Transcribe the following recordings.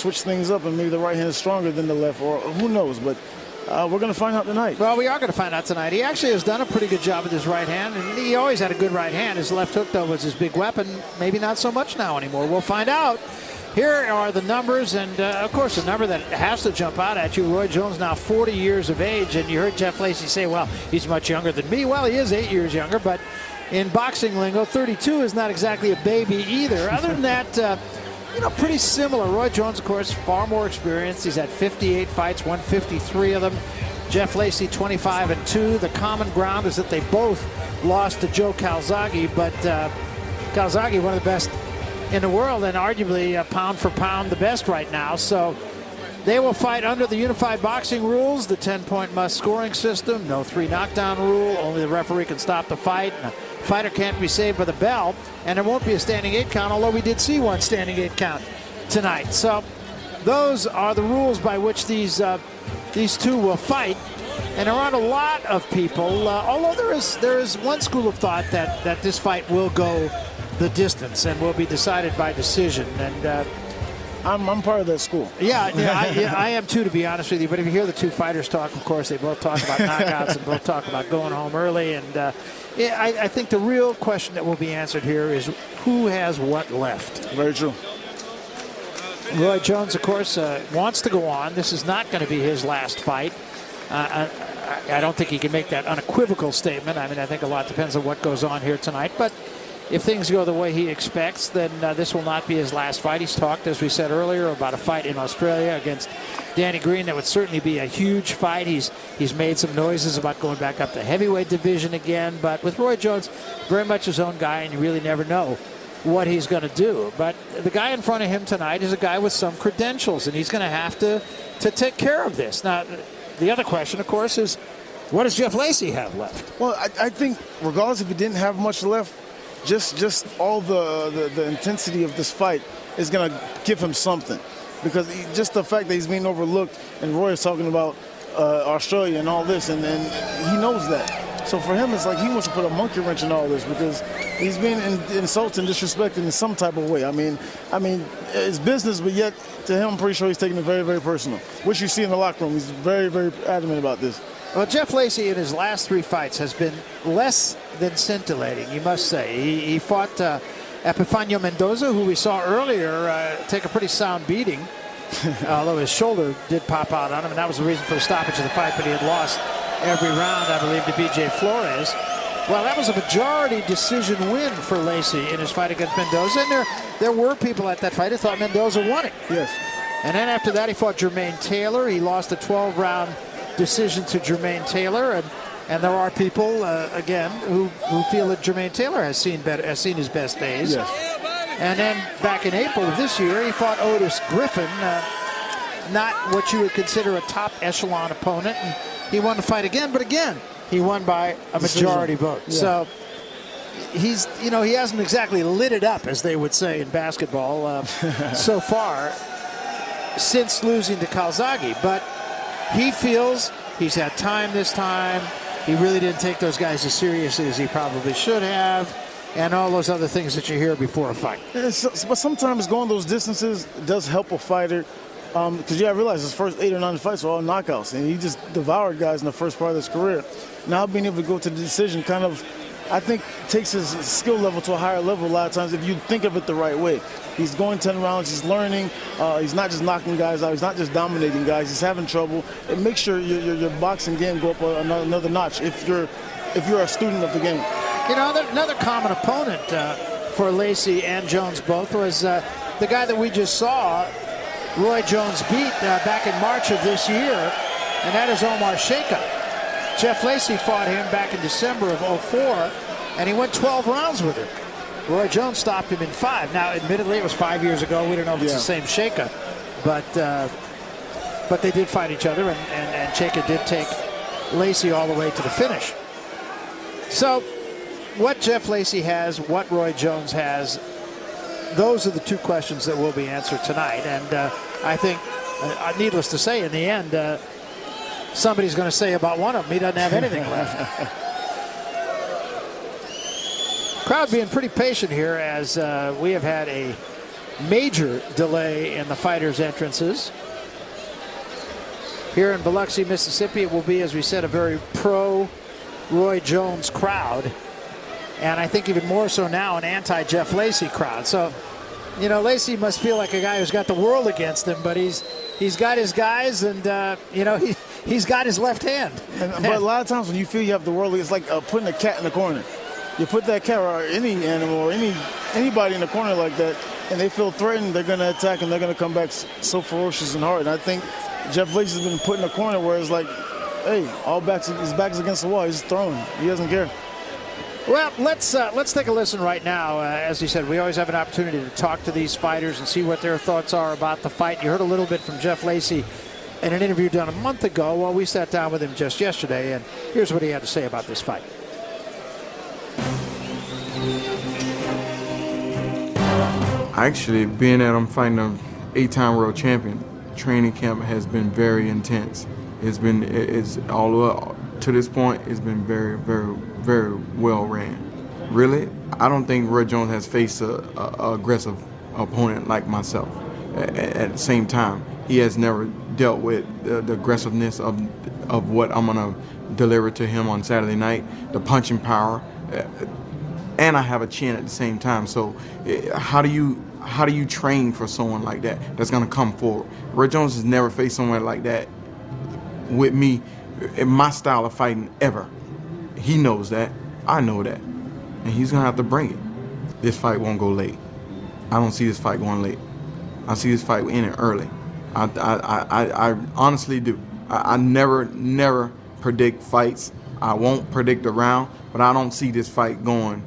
switch things up, and maybe the right hand is stronger than the left, or who knows. But we're going to find out tonight. Well, we are going to find out tonight. He actually has done a pretty good job with his right hand, and he always had a good right hand. His left hook, though, was his big weapon. Maybe not so much now anymore. We'll find out. Here are the numbers, and of course, the number that has to jump out at you, Roy Jones, now 40 years of age, and you heard Джэфф Лейсли say, well, he's much younger than me. Well, he is 8 years younger, but in boxing lingo, 32 is not exactly a baby either. Other than that, you know, pretty similar. Roy Jones, of course, far more experienced. He's had 58 fights, won 53 of them. Джэфф Lacey, 25-2. The common ground is that they both lost to Joe Calzaghe, but Calzaghe, one of the best in the world, and arguably pound for pound the best right now. So they will fight under the unified boxing rules, the 10-point must scoring system, no 3 knockdown rule, only the referee can stop the fight, and the fighter can't be saved by the bell, and there won't be a standing 8 count, although we did see one standing 8 count tonight. So those are the rules by which these two will fight. And there aren't a lot of people, although there is one school of thought that this fight will go the distance and will be decided by decision. And I'm part of that school. Yeah, I am too, to be honest with you. But if you hear the two fighters talk, of course, they both talk about knockouts and both talk about going home early. And I think the real question that will be answered here is who has what left. Very true. Roy Jones, of course, wants to go on. This is not going to be his last fight. I don't think he can make that unequivocal statement. I mean, I think a lot depends on what goes on here tonight. But if things go the way he expects, then this will not be his last fight. He's talked, as we said earlier, about a fight in Australia against Danny Green. That would certainly be a huge fight. He's made some noises about going back up to heavyweight division again. But with Roy Jones, very much his own guy, and you really never know what he's going to do. But the guy in front of him tonight is a guy with some credentials, and he's going to have to take care of this. Now, the other question, of course, is what does Джэфф Lacey have left? Well, I think regardless if he didn't have much left, just all the intensity of this fight is going to give him something. Because just the fact that he's being overlooked, and Roy is talking about Australia and all this, and he knows that. So for him, it's like he wants to put a monkey wrench in all this because he's being insulted and disrespected in some type of way. I mean, it's business, but yet to him, I'm pretty sure he's taking it very, very personal. Which you see in the locker room. He's very, very adamant about this. Well, Джэфф Lacey in his last 3 fights has been less than scintillating, you must say. He fought Epifanio Mendoza, who we saw earlier take a pretty sound beating, although his shoulder did pop out on him, and that was the reason for the stoppage of the fight, but he had lost every round, I believe, to B.J. Flores. Well, that was a majority decision win for Lacey in his fight against Mendoza, and there were people at that fight who thought Mendoza won it. Yes. And then after that, he fought Jermaine Taylor. He lost a 12-round decision to Jermaine Taylor, and there are people again who feel that Jermaine Taylor has seen his best days. Yes. And then back in April of this year, he fought Otis Griffin, not what you would consider a top echelon opponent, and he won the fight again, but again he won by a majority vote. Yeah. So he hasn't exactly lit it up, as they would say in basketball, so far since losing to Calzaghe, but he feels he's had time this time. He really didn't take those guys as seriously as he probably should have, and all those other things that you hear before a fight. But sometimes going those distances does help a fighter, because you realize his first 8 or 9 fights were all knockouts, and he just devoured guys in the first part of his career. Now being able to go to the decision kind of, I think, takes his skill level to a higher level a lot of times if you think of it the right way. He's going 10 rounds, he's learning, he's not just knocking guys out, he's not just dominating guys, he's having trouble. It makes sure your boxing game go up another notch if you're a student of the game. You know, another common opponent for Lacey and Jones both was the guy that we just saw, Roy Jones beat back in March of this year, and that is Omar Sheikha. Джэфф Lacey fought him back in December of 2004, and he went 12 rounds with him. Roy Jones stopped him in 5. Now, admittedly, it was 5 years ago. We don't know if it's the same Sheikha, but they did fight each other, and Sheikha did take Lacey all the way to the finish. So what Джэфф Lacey has, what Roy Jones has, those are the 2 questions that will be answered tonight. And I think, needless to say, in the end, somebody's going to say about one of them, he doesn't have anything left. Crowd being pretty patient here as we have had a major delay in the fighters' entrances. Here in Biloxi, Mississippi, it will be, as we said, a very pro-Roy Jones crowd. And I think even more so now, an anti-Jëfff Lacey crowd. So, you know, Lacey must feel like a guy who's got the world against him, but he's got his guys, and, you know, he's got his left hand. But a lot of times when you feel you have the world, it's like putting a cat in the corner. You put that cat or any animal or anybody in the corner like that, and they feel threatened, they're going to attack, and they're going to come back so ferocious and hard. And I think Jëfff Lacey's been put in a corner where it's like, hey, his back's against the wall. He's throwing. He doesn't care. Well, let's take a listen right now. As you said, we always have an opportunity to talk to these fighters and see what their thoughts are about the fight. You heard a little bit from Jëfff Lacey in an interview done a month ago. Well, we sat down with him just yesterday, and here's what he had to say about this fight. Actually, being that I'm fighting an 8-time world champion, training camp has been very intense. It's all the way to this point, it's been very, very, very well ran. Really, I don't think Roy Jones has faced a aggressive opponent like myself. At the same time, he has never dealt with the aggressiveness of what I'm gonna deliver to him on Saturday night, the punching power, and I have a chin at the same time. So how do you train for someone like that that's gonna come forward? Roy Jones has never faced someone like that with me in my style of fighting ever. He knows that, I know that, and he's gonna have to bring it. This fight won't go late. I don't see this fight going late. I see this fight ending early. I honestly do. I never predict fights. I won't predict a round, but I don't see this fight going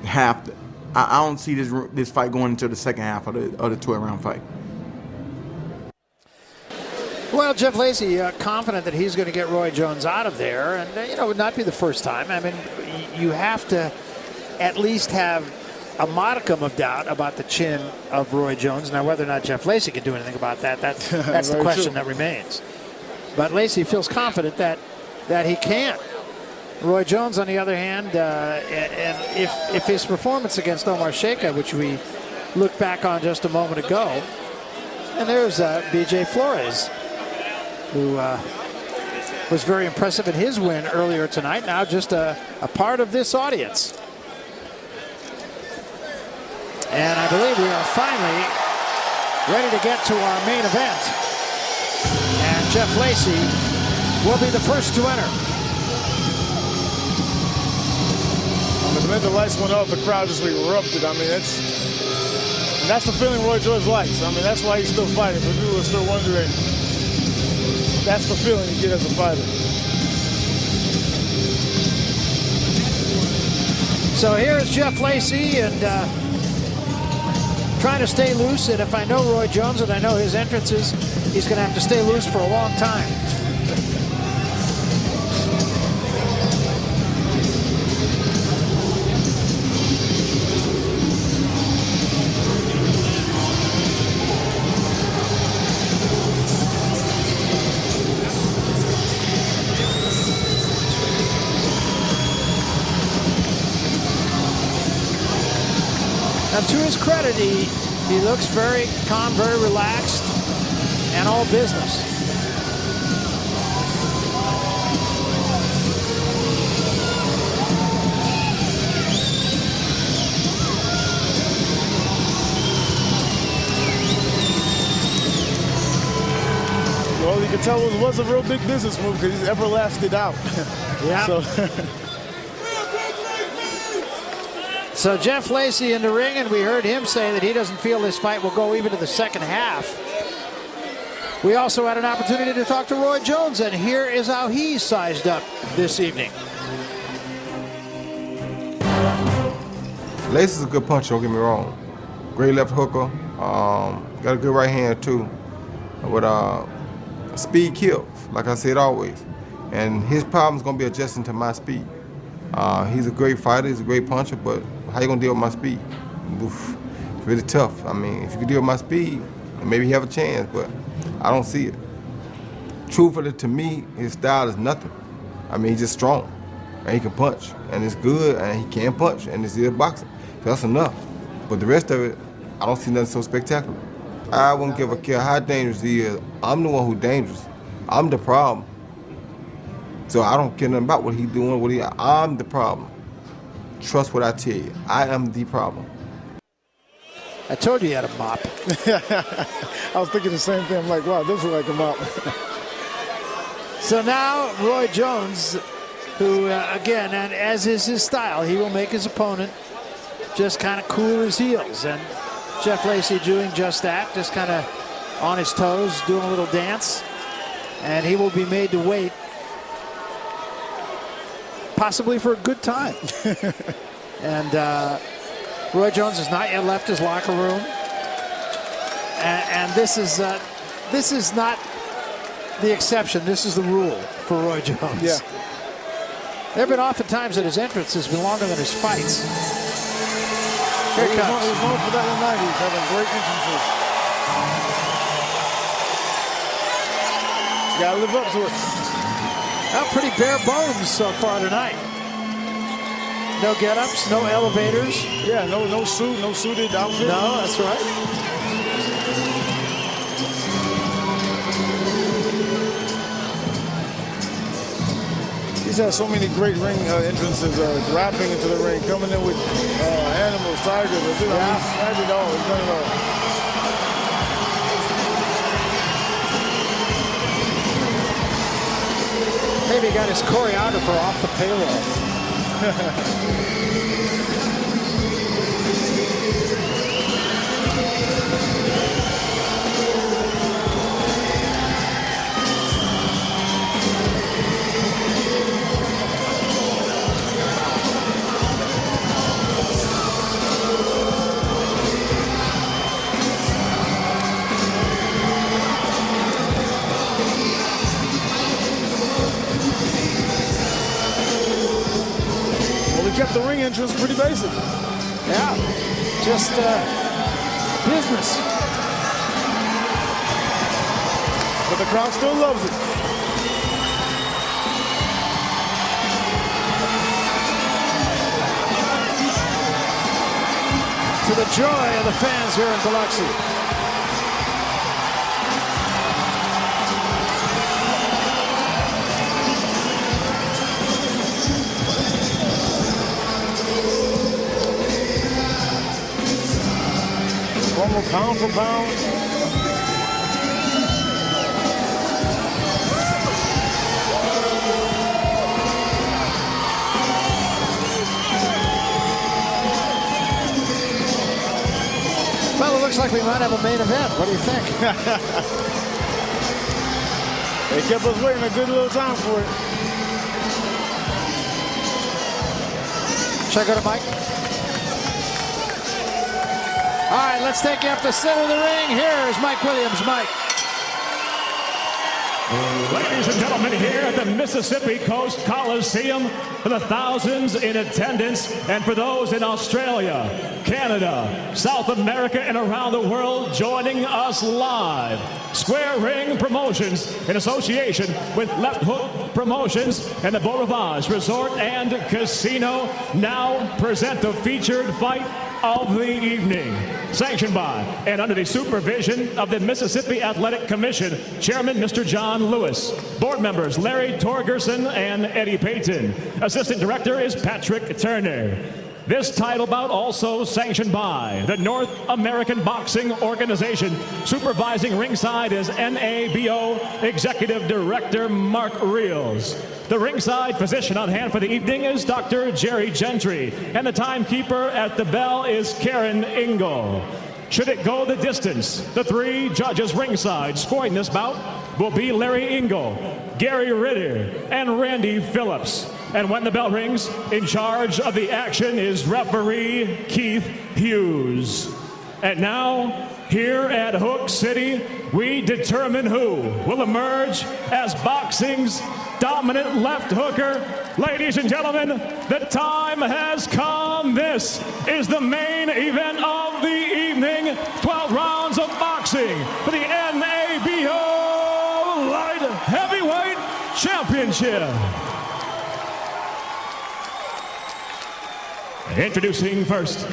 half. I don't see this fight going into the second half of the 12-round fight. Well, Jëfff Lacey confident that he's going to get Roy Jones out of there, and you know, it would not be the first time. I mean, you have to at least have a modicum of doubt about the chin of Roy Jones. Now, whether or not Jëfff Lacey can do anything about that's the question that remains. But Lacey feels confident that he can. Roy Jones, on the other hand, and if his performance against Omar Sheikha, which we looked back on just a moment ago, and there's BJ Flores, who was very impressive in his win earlier tonight, now just a part of this audience. And I believe we are finally ready to get to our main event. And Jëfff Lacey will be the first to enter. The minute the lights went off, the crowd just erupted. I mean, that's the feeling Roy Jones likes. I mean, that's why he's still fighting. For people who are still wondering, that's the feeling you get as a fighter. So here's Jëfff Lacey, and trying to stay loose. And if I know Roy Jones and I know his entrances, he's going to have to stay loose for a long time. Now, to his credit, he looks very calm, very relaxed, and all business. Well, you can tell it was a real big business move because he's ever lasted out. Yeah. So Jëfff Lacey in the ring, and we heard him say that he doesn't feel this fight will go even to the second half. We also had an opportunity to talk to Roy Jones, and here is how he's sized up this evening. Lacey's a good puncher, don't get me wrong. Great left hooker, got a good right hand too. With speed kills, like I said always. And his problem's gonna be adjusting to my speed. He's a great fighter, he's a great puncher, but how you gonna deal with my speed? Oof, it's really tough. I mean, if you can deal with my speed, maybe he have a chance, but I don't see it. Truthfully, to me, his style is nothing. I mean, he's just strong, and he can punch, and it's good, and he can punch, and it's still boxing. So that's enough. But the rest of it, I don't see nothing so spectacular. I wouldn't give a care how dangerous he is. I'm the one who's dangerous. I'm the problem. So I don't care nothing about what he's doing, I'm the problem. Trust what I tell you. I am the problem. I told you he had a mop. I was thinking the same thing. I'm like, wow, this looks like a mop. So now Roy Jones, who, again, and as is his style, he will make his opponent just kind of cool his heels. And Джэфф Лейсли doing just that, just kind of on his toes, doing a little dance. And he will be made to wait, possibly for a good time. And Roy Jones has not yet left his locker room. And this is not the exception. This is the rule for Roy Jones. Yeah. There have been often times that his entrance has been longer than his fights. Here it comes. He was known for that in the 90s, having great entrances. You gotta live up to it. Well, pretty bare bones so far tonight. No get-ups, no elevators. Yeah, no suit, no suited outfit. No, that's right. He's had so many great ring entrances, rapping into the ring, coming in with animals, tigers. He's had it all. He's done it all. Maybe he got his choreographer off the payroll. Kept the ring entrance pretty basic. Yeah, just business. But the crowd still loves it. To the joy of the fans here in Biloxi. Almost pound for pound. Well, it looks like we might have a main event. What do you think? They kept us waiting a good little time for it. Should I go to Mike? All right, let's take you up the center of the ring. Here is Mike Williams. Mike. Ladies and gentlemen, here at the Mississippi Coast Coliseum, for the thousands in attendance, and for those in Australia, Canada, South America, and around the world joining us live, Square Ring Promotions, in association with Left Hook Promotions and the Beau Rivage Resort and Casino, now present the featured fight of the evening. Sanctioned by and under the supervision of the Mississippi Athletic Commission, Chairman Mr. John Lewis. Board members Larry Torgerson and Eddie Payton. Assistant Director is Patrick Turner. This title bout also sanctioned by the North American Boxing Organization. Supervising ringside is NABO Executive Director Mark Reels. The ringside physician on hand for the evening is Dr. Jerry Gentry, and the timekeeper at the bell is Karen Ingle. Should it go the distance, the three judges ringside scoring this bout will be Larry Ingle, Gary Ritter, and Randy Phillips. And when the bell rings, in charge of the action is referee Kit Hьюз. And now, here at Hook City, we determine who will emerge as boxing's dominant left hooker. Ladies and gentlemen, the time has come. This is the main event of the evening. 12 rounds of boxing for the NABO Light Heavyweight Championship. Introducing first,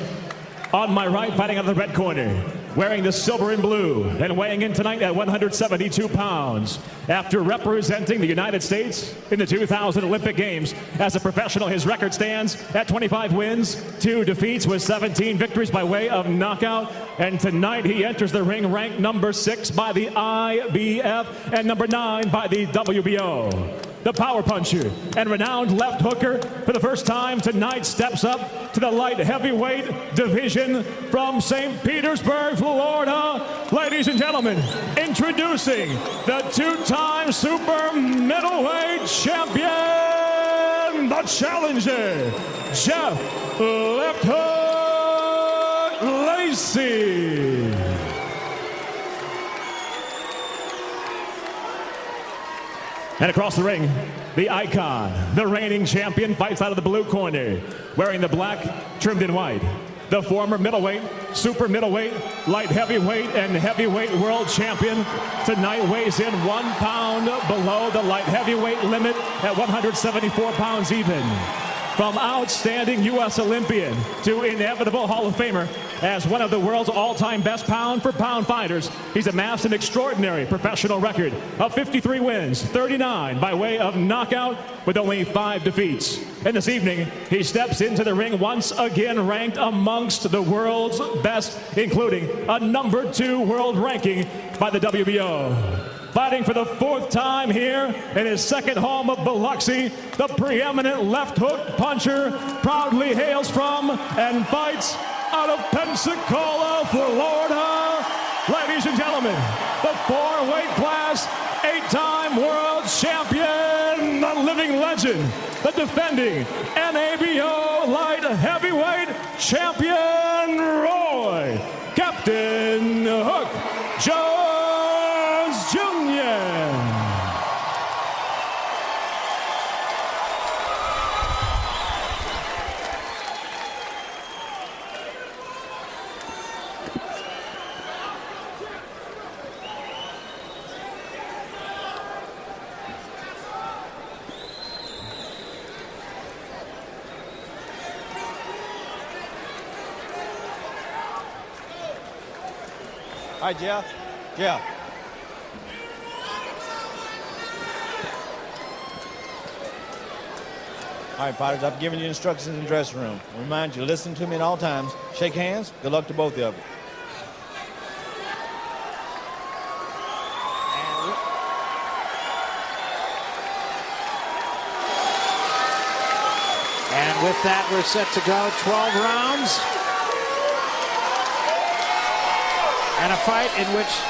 On my right, fighting out of the red corner, wearing the silver and blue, and weighing in tonight at 172 pounds. After representing the United States in the 2000 Olympic Games as a professional, his record stands at 25 wins, 2 defeats with 17 victories by way of knockout. And tonight he enters the ring ranked number 6 by the IBF and number 9 by the WBO. The power puncher and renowned left hooker for the first time tonight steps up to the light heavyweight division from St. Petersburg, Florida. Ladies and gentlemen, introducing the 2-time super middleweight champion, the challenger, Джэфф Left Hook Lacey. And across the ring, the icon, the reigning champion, fights out of the blue corner, wearing the black trimmed in white. The former middleweight, super middleweight, light heavyweight, and heavyweight world champion tonight weighs in 1 pound below the light heavyweight limit at 174 pounds even. From outstanding U.S. Olympian to inevitable Hall of Famer, as one of the world's all-time best pound-for-pound fighters, he's amassed an extraordinary professional record of 53 wins, 39 by way of knockout, with only 5 defeats. And this evening, he steps into the ring once again ranked amongst the world's best, including a number 2 world ranking by the WBO. Fighting for the 4th time here in his second home of Biloksi, the preeminent left hook puncher proudly hails from and fights out of Pensacola, Florida. Ladies and gentlemen, the 4-weight class, 8-time world champion, the living legend, the defending NABO light heavyweight champion, Roi Captain Hook Jones Jr. All right, Jeff. Jeff. All right, fighters, I've given you instructions in the dressing room. I remind you, listen to me at all times. Shake hands. Good luck to both of you. And with that, we're set to go 12 rounds. And a fight in which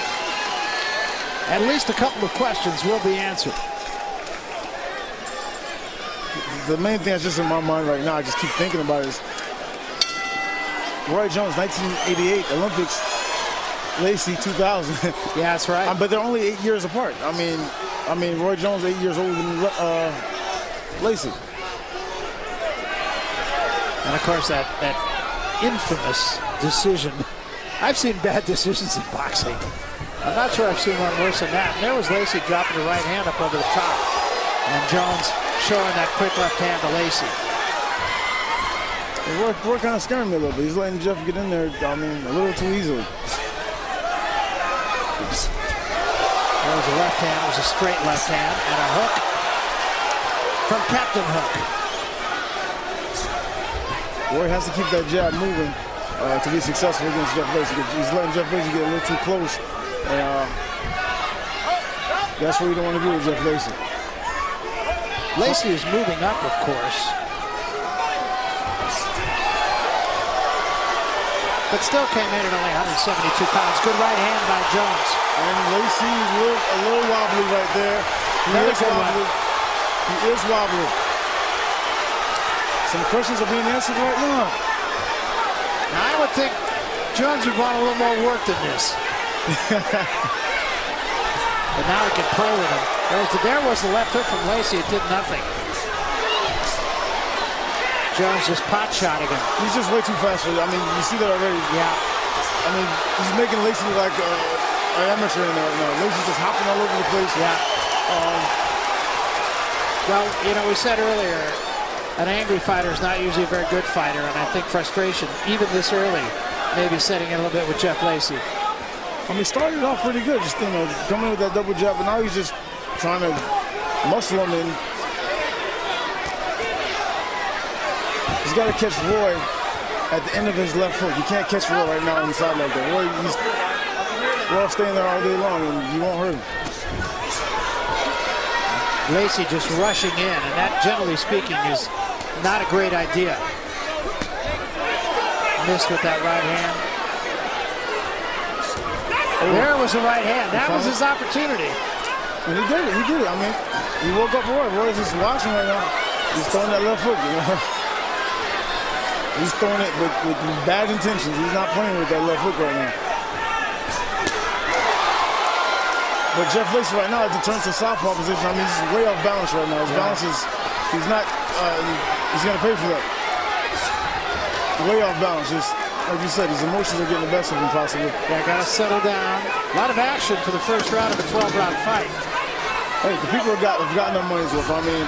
at least a couple of questions will be answered. The main thing that's just in my mind right now, I just keep thinking about it, is Roi Jones, 1988 Olympics, Lacey, 2000. Yeah, that's right. But they're only 8 years apart. I mean, Roi Jones 8 years older than Lacey. And of course, that infamous decision. I've seen bad decisions in boxing. I'm not sure I've seen one worse than that. And there was Lacey dropping the right hand up over the top. And Jones showing that quick left hand to Lacey. Roy kind of scaring me a little bit. He's letting Jeff get in there, I mean, a little too easily. There was a left hand, it was a straight left hand, and a hook from Captain Hook. Roy has to keep that jab moving to be successful against Jeff Lacey. He's letting Jeff Lacey get a little too close. And that's what you don't want to do with Jeff Lacey. Lacey is moving up, of course. But still came in at only 172 pounds. Good right hand by Jones. And Lacey a little wobbly right there. He is wobbly. He is wobbly. Some questions are being answered right now. Now, I would think Jones would want a little more work than this. But now he can play with him. There was the left hook from Lacey. It did nothing. Jones just pot shotting him. He's just way too fast for you. I mean, you see that already. Yeah. I mean, he's making Lacey look like an amateur in there. No, Lacey's just hopping all over the place. Yeah. Well, you know, we said earlier, an angry fighter is not usually a very good fighter, and I think frustration, even this early, maybe setting in a little bit with Джэфф Лейсли. I mean, started off pretty good, just coming with that double jab, but now he's just trying to muscle him in. He's got to catch Roy at the end of his left hook. You can't catch Roy right now inside like that. Roy's staying there all day long, and you won't hurt him. Lacey just rushing in, and that, generally speaking, is not a great idea. Missed with that right hand. There was a right hand. That was his opportunity. And he did it. He did it. I mean, he woke up Roy. Roy's just watching right now. He's throwing that left hook, you know. He's throwing it with bad intentions. He's not playing with that left hook right now. But Джэфф Лейсли right now has to turn to southpaw position. I mean, he's way off balance right now. His balance is, he's not, he's going to pay for that. Way off balance. Just, like you said, his emotions are getting the best of him possibly. Yeah, got to settle down. A lot of action for the first round of a 12-round fight. Hey, the people have gotten their money's worth. I mean,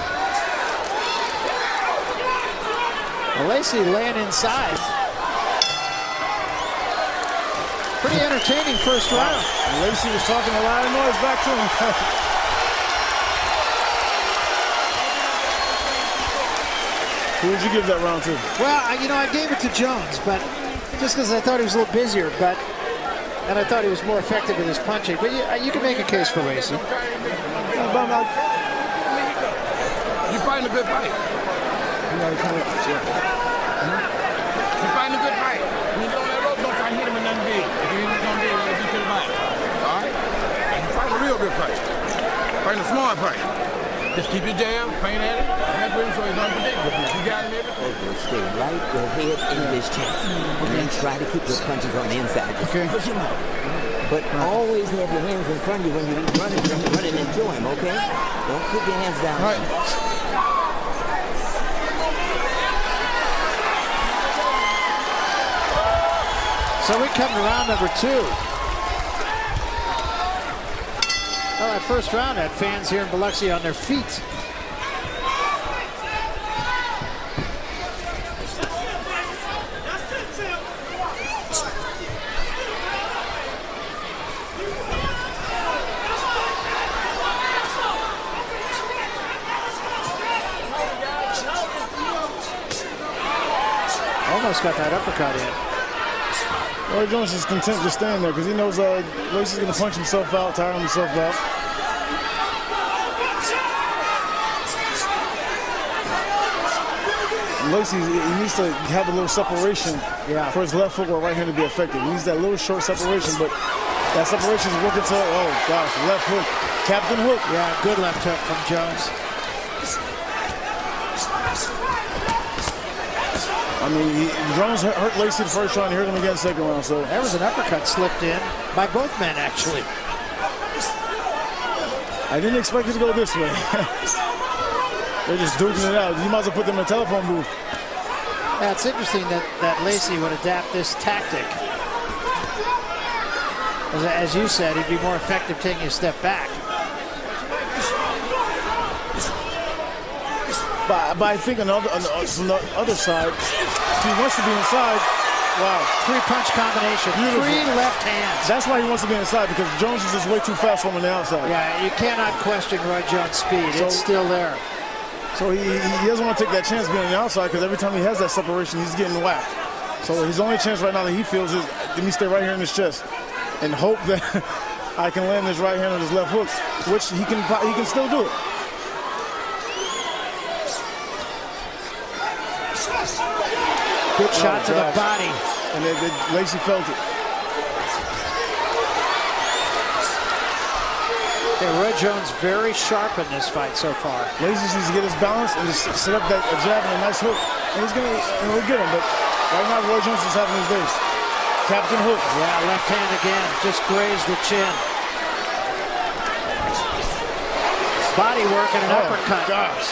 Lacey laying inside. Pretty entertaining first round. Lacey was talking a lot of noise back to him. Who would you give that round to? Well, I gave it to Jones, but just because I thought he was a little busier, and I thought he was more effective with his punching. But you can make a case for Lacey. You're fighting a good fight. You're fighting a good fight. When you go on that rope, don't try to hit him in nothing big. If you ain't gonna do it, you'll be to the body. All right? You're fighting a real good fight. Fighting a smart fight. Just keep your jab, paint at it, and so he's unpredictable. You got him everything. Stay right your head in his chest. And then try to keep your punches on the inside. Just push him out. But always have your hands in front of you when you're running into him, okay? Don't put your hands down. All right. So we come to round number 2. All right, first round had fans here in Biloxi on their feet. Almost got that uppercut in. Roi Jones is content just staying there because he knows Lacey's going to punch himself out, tire himself out. Lacey, he needs to have a little separation for his left hook or right hand to be effective. He needs that little short separation, but that separation is working to, oh gosh, left hook. Captain hook. Yeah, good left hook from Jones. I mean, Jones hurt Lacey the first round, he hurt him again the second round. So there was an uppercut slipped in by both men, actually. I didn't expect it to go this way. They're just duking it out. You might as well put them in a telephone booth. Yeah, it's interesting that Lacey would adapt this tactic. As you said, he'd be more effective taking a step back. But I think on the other side, he wants to be inside. Wow. 3-punch combination. Beautiful. 3 left hands. That's why he wants to be inside, because Jones is just way too fast from on the outside. Yeah, you cannot question Roi Jones' speed. It's still there. So he doesn't want to take that chance being on the outside, because every time he has that separation, he's getting whacked. So his only chance right now that he feels is, let me stay right here in his chest and hope that I can land this right hand on his left hooks, which he can still do it. Good shot to the body. And Lacey felt it. Okay, Roi Jones very sharp in this fight so far. Lacey needs to get his balance and just set up that jab and a nice hook. And he's going to get him. But right now, Roi Jones is having his days. Captain hook. Yeah, left hand again. Just grazed the chin. Body work and an uppercut. Gosh.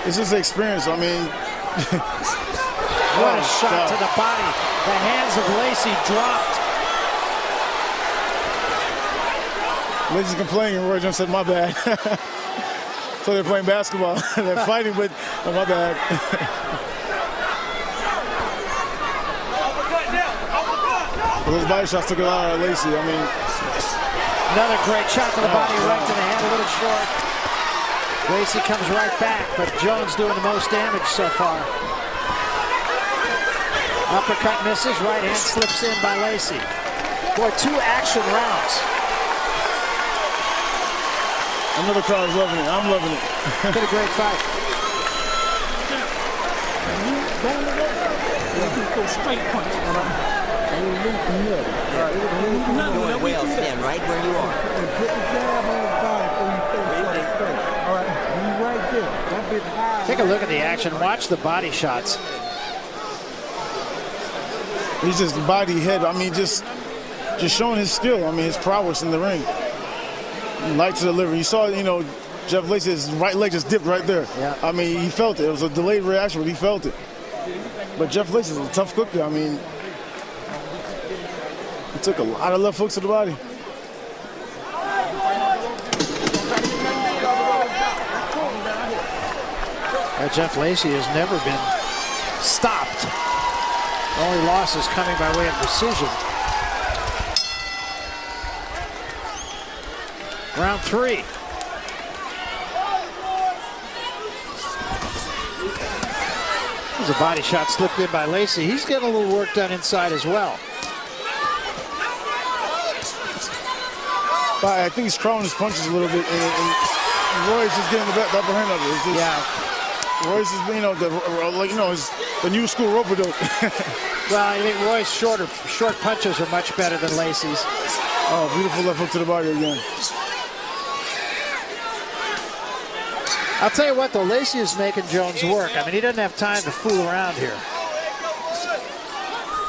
It's just experience. I mean, what a shot to the body. The hands of Lacey dropped. Lacey's complaining, and Roi Jones said, my bad. So they're playing basketball. They're fighting, but oh, my bad. Those body shots took a lot out of Lacey. I mean, another great shot to the body, right to the head, a little short. Lacey comes right back, but Jones doing the most damage so far. Uppercut misses, right hand slips in by Lacey. Boy, 2 action rounds. Another crowd is loving it. I'm loving it. Been a great fight. Straight punch. Doing well, stand right where you are. Put the jab on the body before you face straight. All right, you right there. That bit high. Take a look at the action. Watch the body shots. He's just body head. I mean, just showing his skill. I mean, his prowess in the ring. Light to deliver. You saw, you know, Jeff Lacey's right leg just dipped right there. Yeah. I mean, he felt it. It was a delayed reaction, but he felt it. But Jeff Lacey's a tough cookie. I mean, he took a lot of left hooks to the body. Jeff Lacey has never been stopped. Only losses coming by way of decision. Round 3. There's a body shot slipped in by Lacey. He's getting a little work done inside as well. But I think he's crawling his punches a little bit, and Roy's just getting the upper hand of it. It's just, Yeah. Roy's is, you know, the new school rope-a-dope. Well, I think Roy's short punches are much better than Lacey's. Oh, beautiful left hook to the body again. I'll tell you what, though, Lacey is making Jones work. I mean, he doesn't have time to fool around here.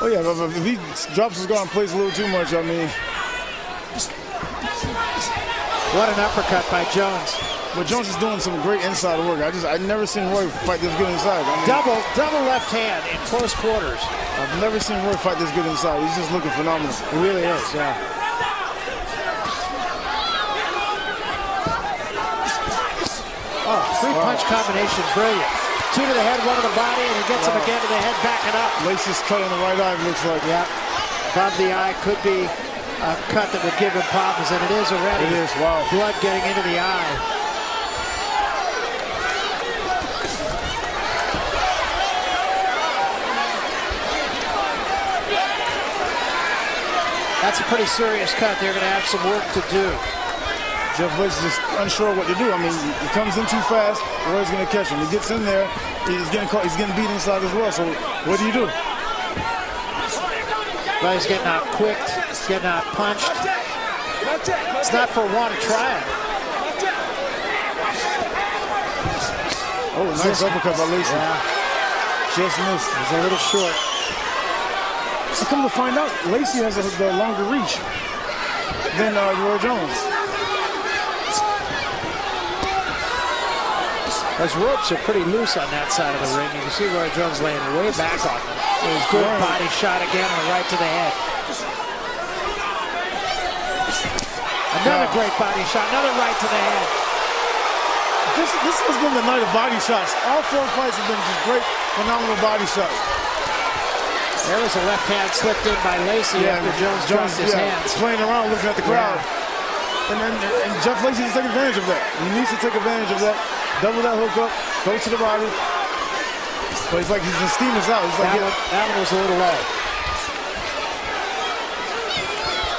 Oh, yeah, if he drops his guard and plays a little too much, I mean. What an uppercut by Jones. But Jones is doing some great inside work. I've never seen Roy fight this good inside. I mean, double left hand in close quarters. I've never seen Roy fight this good inside. He's just looking phenomenal. He really is, yeah. Oh, 3-punch combination, brilliant. 2 to the head, 1 to the body, and he gets him again to the head, backing up. Lacey's cut on the right eye, looks like. Yeah, above the eye could be a cut that would give him problems, and it is already. It is, wow. Blood getting into the eye. That's a pretty serious cut. They're going to have some work to do. Jeff Lacey's just unsure what to do. I mean, he comes in too fast, Roy's going to catch him. He gets in there, he's getting caught, he's getting beat inside as well. So what do you do? Well, he's getting out quick, getting out punched. It's not for want of trying. Oh, nice uppercut by Lacey. Yeah. Just missed. He's a little short. So come to find out, Lacey has the longer reach than Roi Jones. Those ropes are pretty loose on that side of the ring. You can see Roi Jones laying way back on them. There's good body shot again and right to the head. Another great body shot, another right to the head. This has been the night of body shots. All 4 fights have been just great, phenomenal body shots. There was a left hand slipped in by Lacey after Jones dropped his hands. Playing around, looking at the crowd. Yeah. And Jeff Lacey needs to take advantage of that. He needs to take advantage of that. Double that hook up, go to the body. But it's like the steam is out. It's like that one was a little low.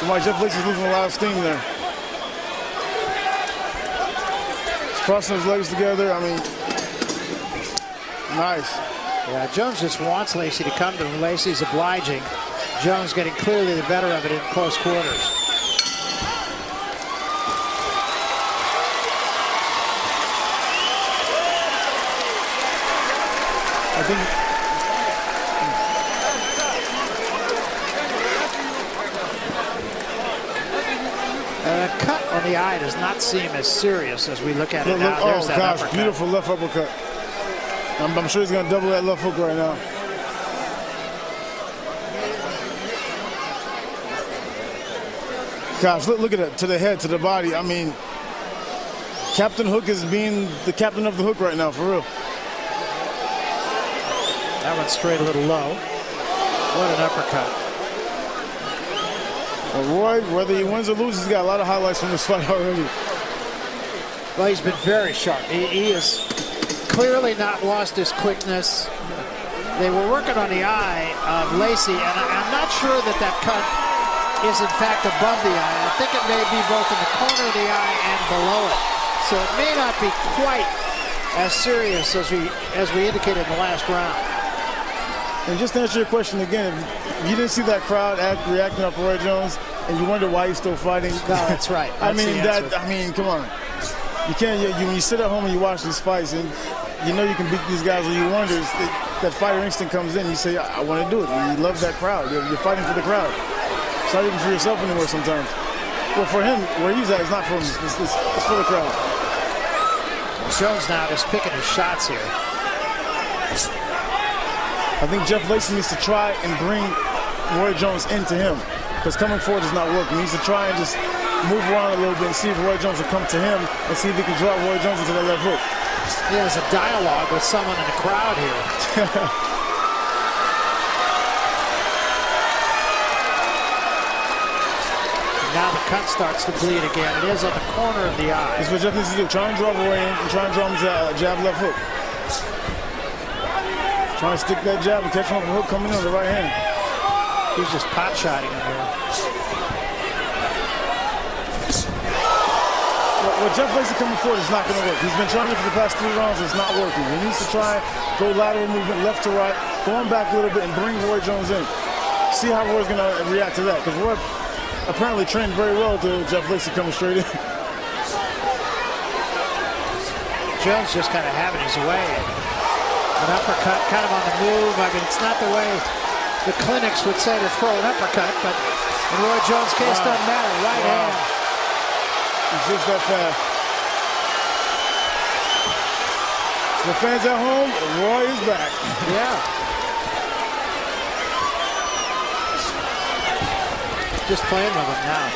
Why Jeff Lacey's losing a lot of steam there. He's crossing his legs together. I mean, nice. Yeah, Jones just wants Lacey to come to him. Lacey's obliging. Jones getting clearly the better of it in close quarters. I think the cut on the eye does not seem as serious as we look at it now. Oh gosh, beautiful left uppercut. I'm sure he's going to double that left hook right now. Gosh, look at it, to the head, to the body. I mean, Captain Hook is being the captain of the hook right now, for real. That went straight a little low. What an uppercut. Well, Roy, whether he wins or loses, he's got a lot of highlights from this fight already. Well, he's been very sharp. He has clearly not lost his quickness. They were working on the eye of Lacey, and I'm not sure that that cut is in fact above the eye. I think it may be both in the corner of the eye and below it. So it may not be quite as serious as we indicated in the last round. And just to answer your question again, if you didn't see that crowd reacting up to Roy Jones, and you wonder why he's still fighting. No, that's right. I mean, come on. You can't. When you sit at home and you watch these fights, and you know you can beat these guys, and you wonder that fighter instinct comes in. You say, I want to do it. And you love that crowd. You're fighting for the crowd. It's not even for yourself anymore sometimes. Well, for him, where he's at, it's not for him. It's for the crowd. Jones now just picking his shots here. I think Джэфф Lacey needs to try and bring Roy Jones into him, because coming forward is not working. He needs to try and just move around a little bit and see if Roy Jones will come to him and see if he can draw Roy Jones into that left hook. He has a dialogue with someone in the crowd here. Now the cut starts to bleed again. It is on the corner of the eye. That's what Jeff needs to do. Try and draw Roy in and try and draw him to jab left hook. Try and stick that jab and catch him off the hook coming in with the right hand. He's just pot-shotting him here. What Джэфф Lacey coming forward is not going to work. He's been trying it for the past 3 rounds. It's not working. He needs to try, go lateral movement, left to right, going back a little bit and bring Roy Jones in. See how Roy's going to react to that, because Roy apparently trained very well to Джэфф Lacey coming straight in. Jones just kind of having his way. An uppercut kind of on the move. I mean, it's not the way the clinics would say to throw an uppercut, but in Roy Jones' case, doesn't matter. Right hand. It's just that fast. The fans at home, Roy is back. Yeah. Just playing with him now.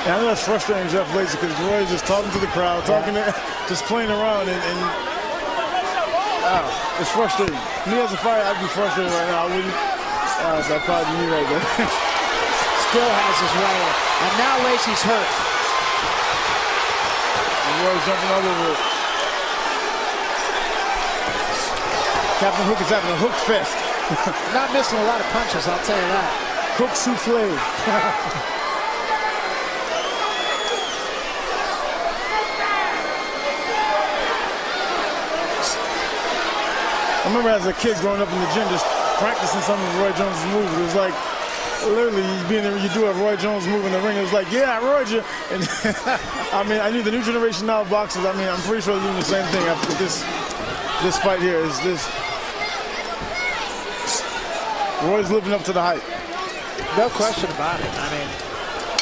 Yeah, I know that's frustrating, Джэфф Lacey, because Roy is just talking to the crowd, just playing around, and it's frustrating. Me as a fighter, I'd be frustrated right now. I wouldn't. That'd probably be me right there. Still has his way, and now Lacey's hurt. And Roy's jumping all over it. Captain Hook is having a hook fest. Not missing a lot of punches, I'll tell you that. Hook souffle. I remember as a kid growing up in the gym, just practicing some of Roy Jones' moves. It was like, literally, you do a Roy Jones move in the ring. It was like, yeah, Roy Jones. And I mean, I knew the new generation now of boxers. I mean, I'm pretty sure they're doing the same thing after this fight here. Is this Roy's living up to the hype? No question about it. I mean,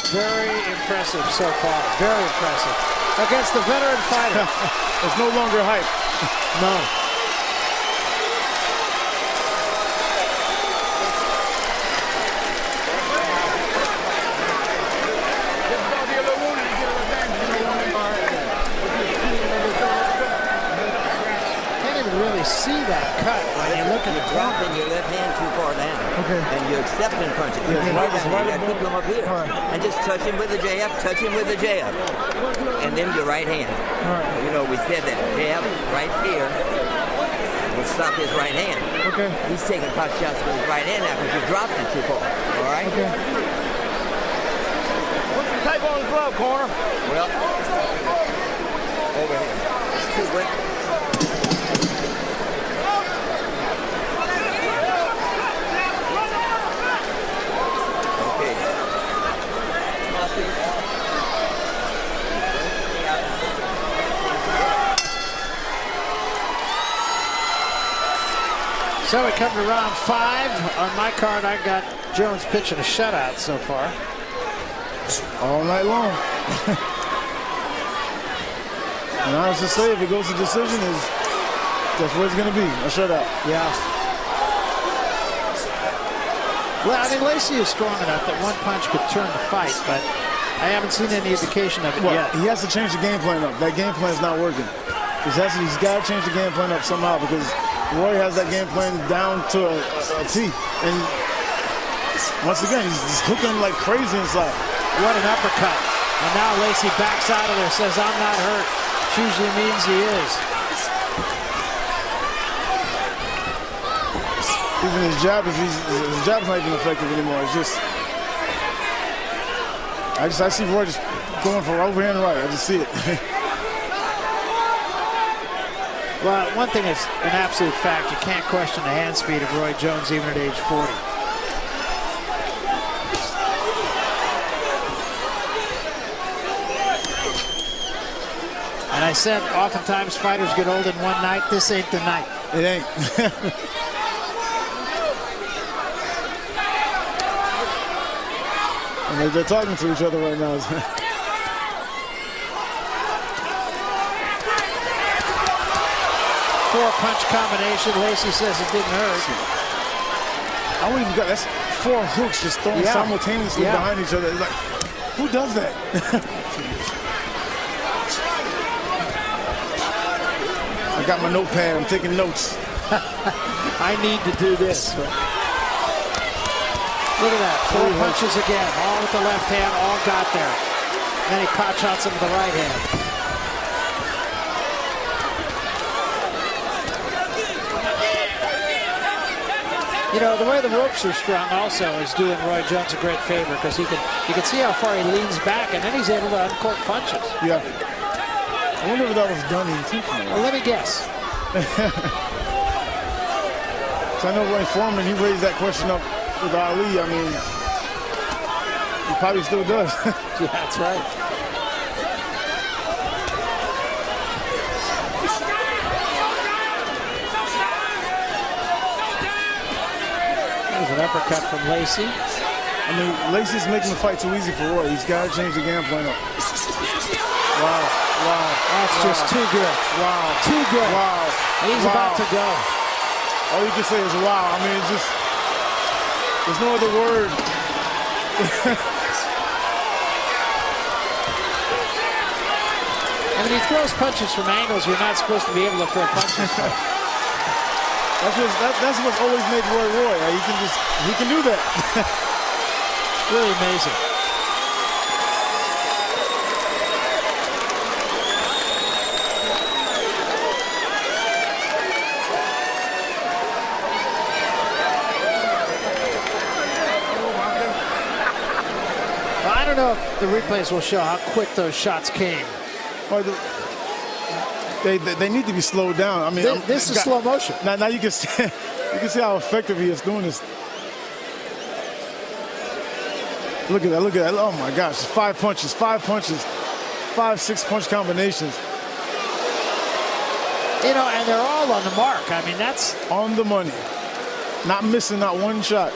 very impressive so far. Very impressive against the veteran fighter. It's no longer hype. No. See that cut when you look at the dropping your left hand too far down. Okay. And you're accepting punches. Yeah, right down here. You keep them up here. Right. And just touch him with the jab, touch him with the jab. And then your right hand. Right. You know, we said that jab right here will stop his right hand. Okay. He's taking pot shots with his right hand now because you dropped it too far. All right? Okay. Put some tape on his glove, corner. Well, over here. It's too wet. So we come to round 5. On my card, I got Jones pitching a shutout so far. All night long. And I was to say, if it goes to decision, that's what it's going to be, a shutout. Yeah. Well, I mean, Lacey is strong enough that one punch could turn the fight, but I haven't seen any indication of it Well, yet. he has to change the game plan up. That game plan is not working. He's got to change the game plan up somehow because Roy has that game plan down to a T. And once again, he's just hooking him like crazy inside. What an uppercut. And now Lacey backs out of there, says, I'm not hurt. Which usually means he is. Even his jab, his jab's not even effective anymore. It's just, I see Roy just going for overhand right. I just see it. Well, one thing is an absolute fact. You can't question the hand speed of Roy Jones even at age 40. And I said, oftentimes fighters get old in one night. This ain't the night. It ain't. And they're talking to each other right now. Four-punch combination. Lacey says it didn't hurt. I don't even got, that's 4 hooks just thrown simultaneously behind each other. It's like, who does that? I got my notepad. I'm taking notes. I need to do this. Look at that. 4 punches again. All with the left hand. All got there. Then he pot shots him with the right hand. You know, the way the ropes are strung also is doing Roy Jones a great favor because you can see how far he leans back and then he's able to uncork punches. Yeah. I wonder if that was done intentionally. Well, let me guess. So I know Roy Foreman, he raised that question up with Ali. I mean, he probably still does. Yeah, that's right. There's an uppercut from Lacey. I mean, Lacey's making the fight too easy for Roy. He's got to change the game plan up. Wow, wow. That's just too good. Wow. Too good. Wow. And he's about to go. All you can say is wow. I mean, it's just, there's no other word. I mean, he throws punches from angles you're not supposed to be able to throw punches from. That's what's always made Roy Roy. He can do that. Really amazing. Well, I don't know if the replays will show how quick those shots came. They need to be slowed down. I mean, this is slow motion. Now you can see how effective he is doing this. Look at that! Look at that! Oh my gosh! 5 punches, 6 punch combinations. You know, and they're all on the mark. I mean, that's on the money. Not missing not one shot.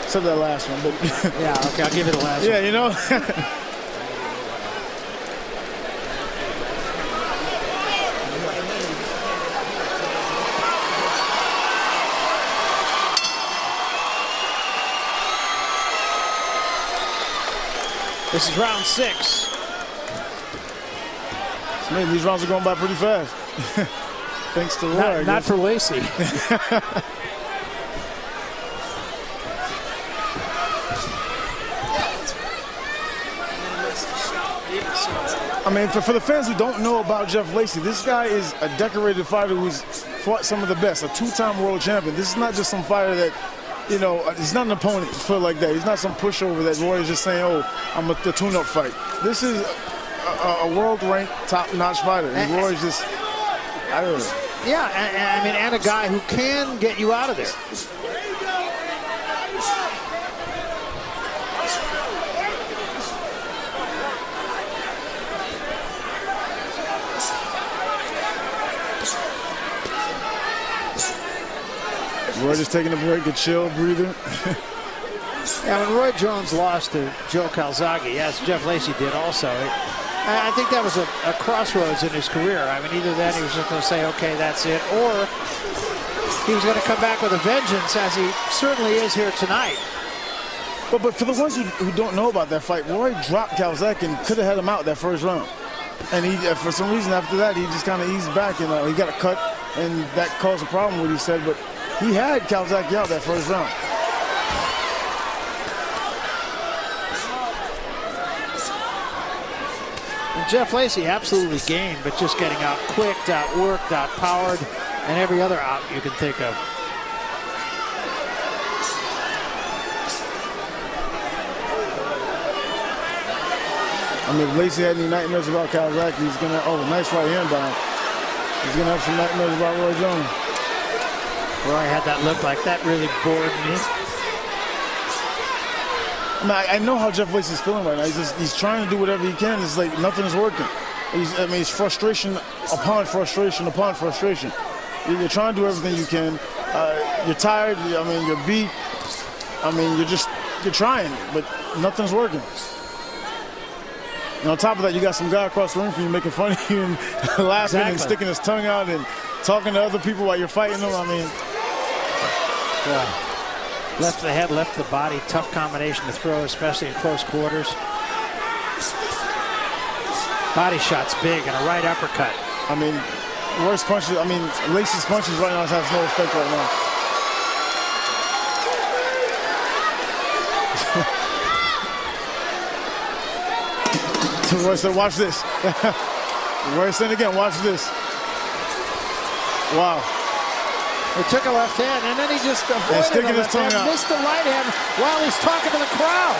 Except that last one, but yeah. Okay, I'll give it a last one. Yeah, you know. This is round 6. Man, these rounds are going by pretty fast. Thanks to Roy. Not for Lacey. I mean, for the fans who don't know about Джэфф Лейсли, this guy is a decorated fighter who's fought some of the best, a 2-time world champion. This is not just some fighter that, you know, he's not an opponent, put it like that. He's not some pushover that Roy is just saying, oh, I'm a tune-up fight. This is a world-ranked, top-notch fighter. And Roy's just, I don't know. Yeah, I mean, and a guy who can get you out of there. Roy just taking a break, a chill breather. Yeah, when Roy Jones lost to Joe Calzaghe, as Джэфф Lacey did also, I think that was a crossroads in his career. I mean, either then he was just going to say, okay, that's it, or he was going to come back with a vengeance, as he certainly is here tonight. But for the ones who don't know about that fight, Roy dropped Calzaghe and could have had him out that first round. And he, for some reason after that, he just kind of eased back and he got a cut, and that caused a problem, what he said. But he had Calzaghe out that first round. And Джэфф Lacey absolutely game, but just getting out-quicked, out-worked, out-powered, and every other out you can think of. I mean, if Lacey had any nightmares about Calzaghe, he's going to, nice right hand by him. He's going to have some nightmares about Roy Jones. Roy had that look like that really bored me. I mean, I know how Джэфф Lacey's feeling right now. He's trying to do whatever he can. It's like nothing's working. It's frustration upon frustration upon frustration. You're trying to do everything you can. You're tired. I mean, you're beat. I mean, you're trying, but nothing's working. And on top of that, you got some guy across the ring from you making fun of you and laughing and sticking his tongue out and talking to other people while you're fighting them. I mean, yeah. Left the head, left the body. Tough combination to throw, especially in close quarters. Body shot's big and a right uppercut. I mean, worst punches. I mean, Lacey's punches right now has no effect right now. Roy said, watch this. Roy said again, watch this. Wow. He took a left hand, and then he just avoided his tongue out. Missed the right hand while he's talking to the crowd.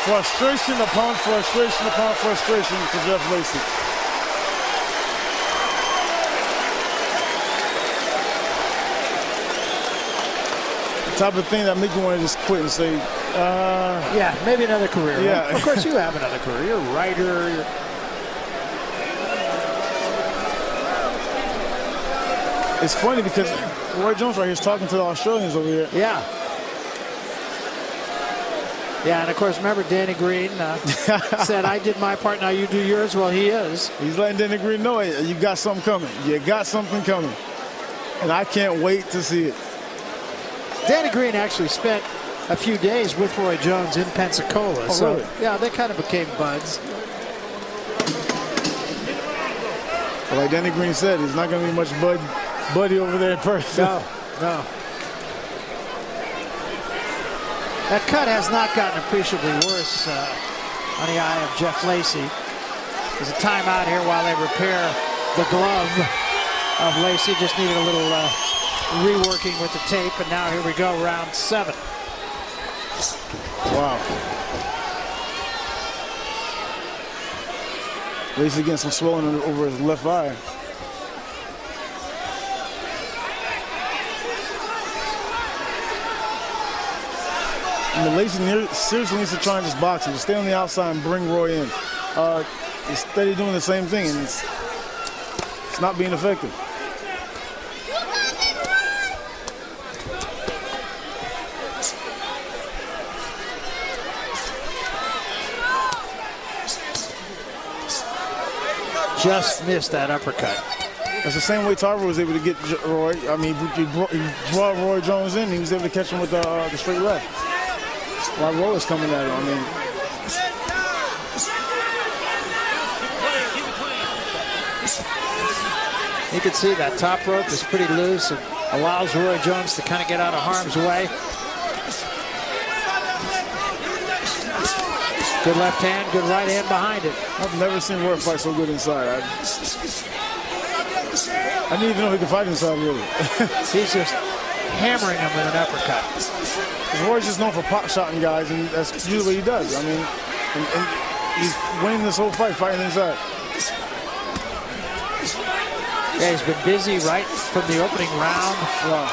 Frustration upon frustration upon frustration for Джэфф Lacey. The type of thing that make you want to just quit and say, yeah, maybe another career. Yeah. Right? Of course, you have another career. You're a writer. It's funny because Roy Jones right here is talking to the Australians over here. Yeah. Yeah, and of course, remember Danny Green said, I did my part, now you do yours. Well, he is. He's letting Danny Green know it. You got something coming. You got something coming. And I can't wait to see it. Danny Green actually spent a few days with Roy Jones in Pensacola. So, really? yeah, they kind of became buds. Well, like Danny Green said, there's not going to be much buddy over there in person. No. That cut has not gotten appreciably worse on the eye of Джэфф Lacey. There's a timeout here while they repair the glove of Lacey. Just needed a little reworking with the tape, and now here we go, round 7. Wow. Lacey getting some swelling over his left eye. I mean, Lacey seriously needs to try and just box him. Stay on the outside and bring Roy in. Instead of doing the same thing, and it's not being effective. Just missed that uppercut. That's the same way Tarver was able to get Roy. I mean, he brought Roy Jones in. He was able to catch him with the straight left. While Roy was coming at him, I mean. You can see that top rope is pretty loose and allows Roy Jones to kind of get out of harm's way. Good left hand, good right hand behind it. I've never seen Roy fight so good inside. I didn't even know he could fight inside, really. He's just hammering him with an uppercut. Roy's just known for pop shotting guys, and that's usually what he does. I mean, and he's winning this whole fight, fighting inside. Yeah, he's been busy right from the opening round. Wow.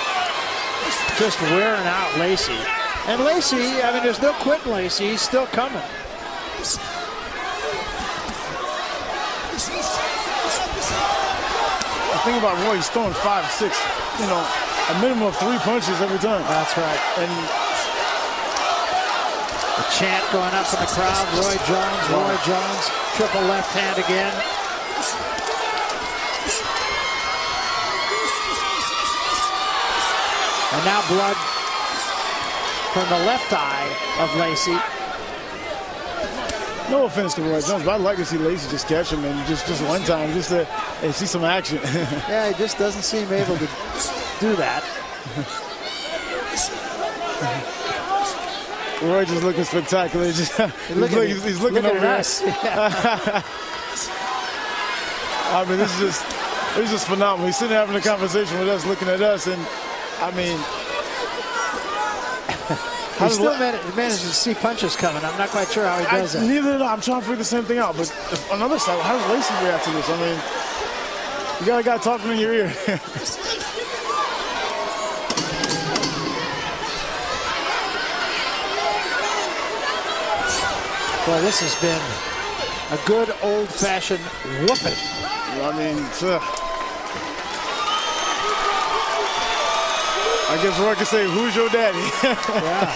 Just wearing out Lacey. And Lacey, I mean, there's no quitting Lacey. He's still coming. The thing about Roy, he's throwing 5, 6, you know, a minimum of 3 punches every time. That's right. And the chant going up from the crowd. Roy Jones, triple left hand again. And now blood from the left eye of Lacey. No offense to Roy Jones, but I'd like to see Lacey just catch him and just one time, just to see some action. Yeah, he just doesn't seem able to do that. Roy just looking spectacular. He's looking over at us. Yeah. I mean, it's just phenomenal. He's sitting having a conversation with us, looking at us, and I mean, he still manages to see punches coming. I'm not quite sure how he does that. Neither do I. I'm trying to figure the same thing out. But on the other side, how does Lacey react to this? I mean, you got a guy talking in your ear. Boy, this has been a good old-fashioned whooping. I mean, I guess Roy can say, "Who's your daddy?" Yeah.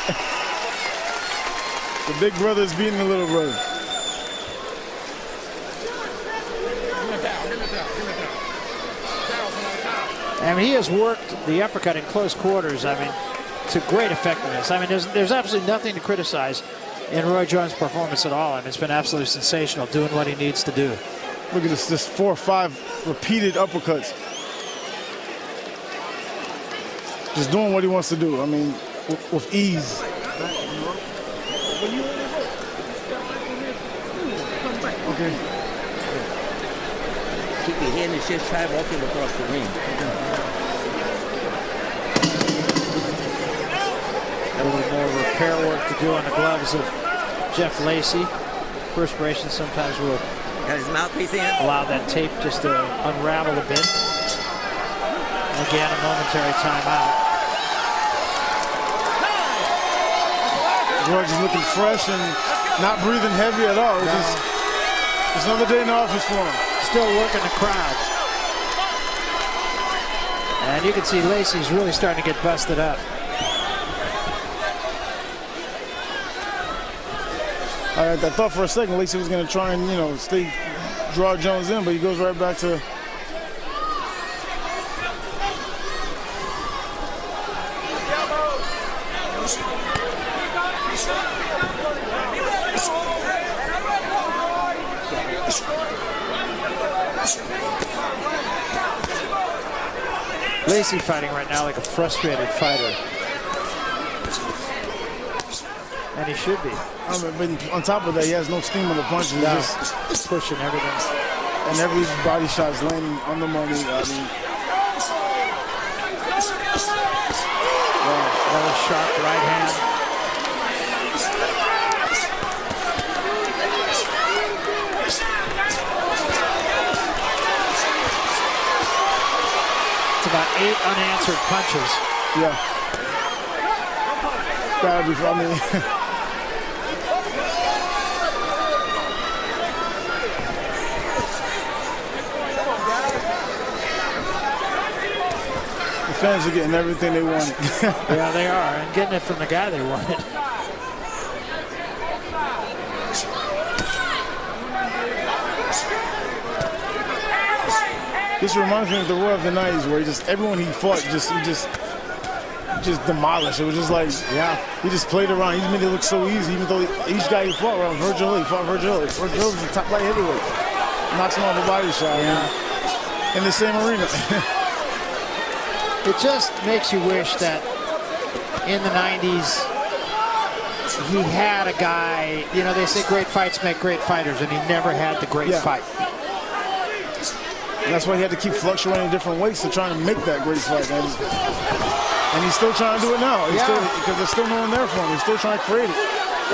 The big brother is beating the little brother. I mean, he has worked the uppercut in close quarters. I mean, to great effectiveness. I mean, there's absolutely nothing to criticize in Roy Jones' performance at all. I mean, it's been absolutely sensational, doing what he needs to do. Look at this, just 4 or 5 repeated uppercuts. Just doing what he wants to do. I mean, with ease. Okay. Keep your head in the chest, try walking across the ring. Got a little more repair work to do on the gloves of Джэфф Лейсли. Perspiration sometimes will got his mouthpiece in. Allow that tape just to unravel a bit. Again, a momentary timeout. George is looking fresh and not breathing heavy at all. It's another day in the office for him. Still working the crowd. And you can see Lacey's really starting to get busted up. All right, I thought for a second Lacey was going to try and, draw Jones in, but he goes right back to... Lacey fighting right now like a frustrated fighter. And he should be. I mean, but on top of that, he has no steam on the punches. No. He's just pushing everything. And every body shot's landing on the money. I mean, wow, another sharp right hand. It's about 8 unanswered punches. Yeah. Gotta be, I mean, the fans are getting everything they want. Yeah, they are, and getting it from the guy they wanted. This reminds me of the Roy of the 90s, where everyone he fought, he just demolished. It was just like, yeah, he just played around. He made it look so easy, even though each guy he fought around, Virgil Hill, Virgil was the top light heavyweight. Knocks him off a body shot, yeah, in the same arena. It just makes you wish that in the 90s he had a guy, they say great fights make great fighters, and he never had the great fight. And that's why he had to keep fluctuating different weights to try to make that great fight. And he's still trying to do it now. Because there's still no one there for him. He's still trying to create it.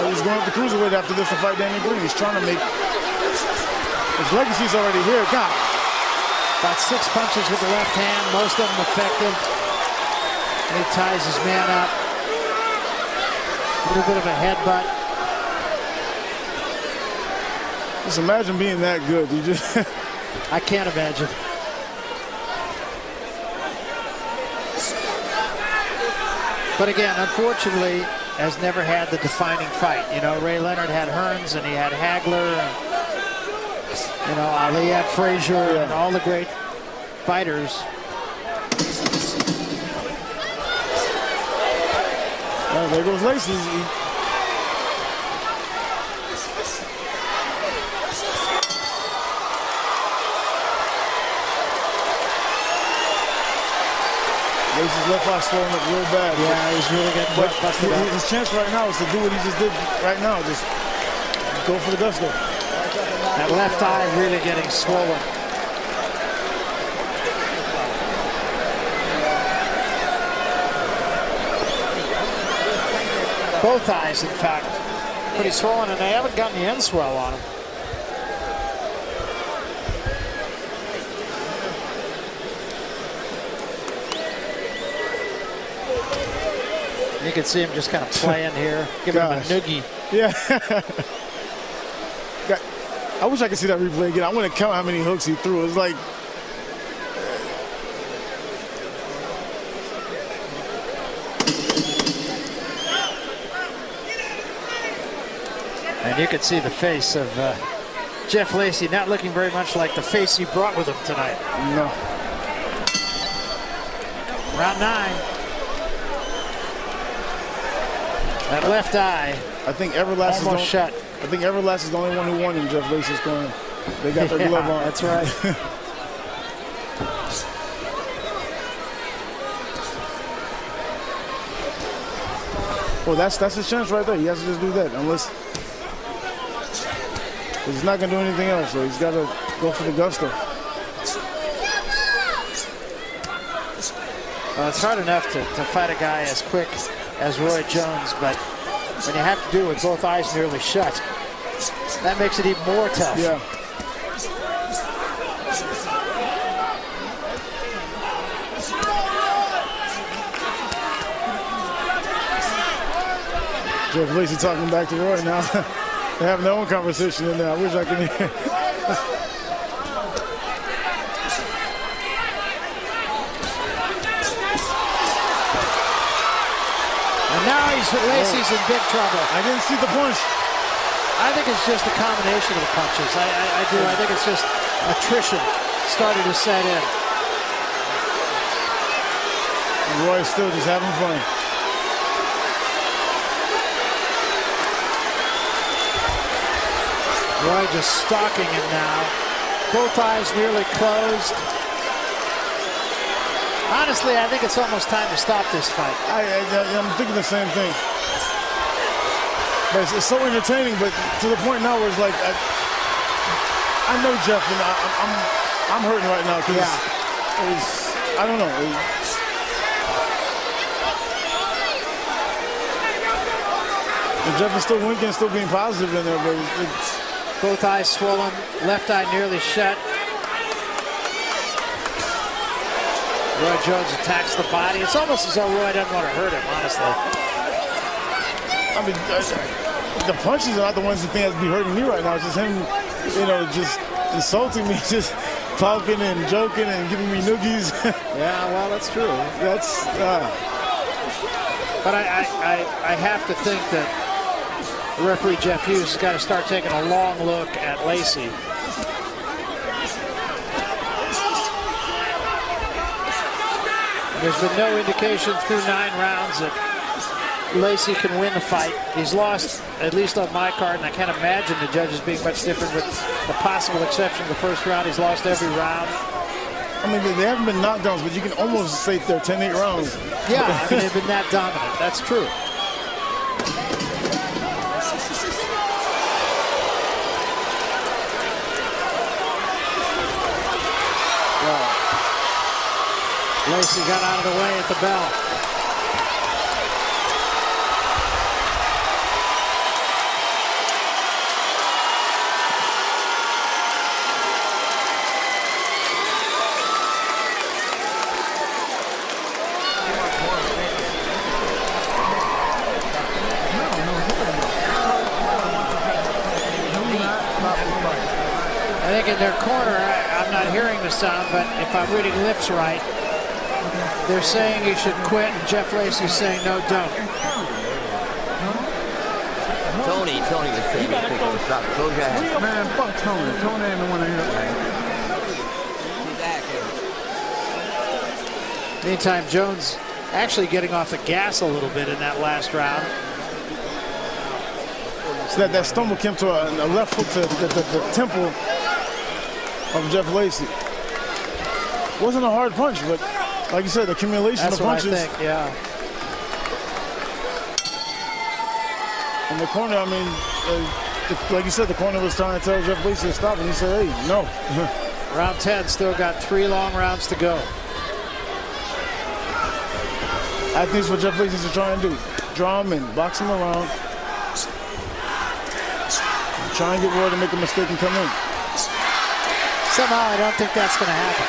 He's going up to cruiserweight after this to fight Danny Green. He's trying to make his legacy's already here. God. About 6 punches with the left hand, most of them effective. And he ties his man up. A little bit of a headbutt. Just imagine being that good. You just I can't imagine. But again, unfortunately, has never had the defining fight. Ray Leonard had Hearns, and he had Hagler, and Ali had Frazier, and all the great fighters. There goes Lacey. Lacey's left eye swollen up real bad. Yeah, he's really getting busted up. His chance right now is to do what he just did right now. Just go for the gusto. That left eye really getting swollen. Both eyes, in fact, pretty swollen, and they haven't gotten the end swell on them. You can see him just kind of playing here, giving him a noogie. Yeah. I wish I could see that replay again. I want to count how many hooks he threw. It's like, and you can see the face of Джэфф Лейсли not looking very much like the face he brought with him tonight. No. Round 9. That left eye. I think Everlast almost shut. I think Everlast is the only one who won in Джэфф Lacey's corner. They got their glove on. That's right. Well, that's his chance right there. He has to just do that, unless he's not gonna do anything else. So he's got to go for the gusto. Well, it's hard enough to fight a guy as quick as Roi Jones, but when you have to do it with both eyes nearly shut, that makes it even more tough. Yeah. Джэфф Lacey talking back to Roy now. They're having their own conversation in there. I wish I could hear. And now Lacey's in big trouble. I didn't see the punch. I think it's just a combination of the punches. I do. I think it's just attrition started to set in. And Roy's still just having fun. Roy just stalking him now. Both eyes nearly closed. Honestly, I think it's almost time to stop this fight. I'm thinking the same thing. But it's so entertaining, but to the point now where it's like, I know Jeff, and I'm hurting right now because I don't know. Jeff is still winking, still being positive in there, but it's both eyes swollen, left eye nearly shut. Roi Jones attacks the body. It's almost as though Roy doesn't want to hurt him, honestly. I mean, the punches are not the ones that think that's be hurting me right now. It's just him, just insulting me, just talking and joking and giving me noogies. Yeah, well, that's true. That's. But I have to think that referee Kit Hьюz has got to start taking a long look at Lacey. There's been no indication through 9 rounds that Lacey can win the fight. He's lost, at least on my card, and I can't imagine the judges being much different, with the possible exception of the first round. He's lost every round. I mean, they haven't been knockdowns, but you can almost say they're 10-8 rounds. Yeah, I mean, they've been that dominant. That's true. Lacey got out of the way at the bell. I think in their corner, I'm not hearing the sound, but if I'm reading lips right, they're saying he should quit, and Джэфф Lacey's saying, no, don't. Tony was saying he's picking us up. Close your eyes. Man, fuck Tony. Tony ain't the one in here. Meantime, Jones actually getting off the gas a little bit in that last round. So that stumble came to a left hook to the temple of Джэфф Лейсли. Wasn't a hard punch, but like you said, the accumulation of punches. That's what I think, yeah. In the corner, I mean, like you said, the corner was trying to tell Джэфф Lейсли to stop, and he said, hey, no. Round 10, still got 3 long rounds to go. I think that's what Джэфф Lейсли is trying to do. Draw him in, box him around. Try and get Roy to make a mistake and come in. Somehow, I don't think that's going to happen.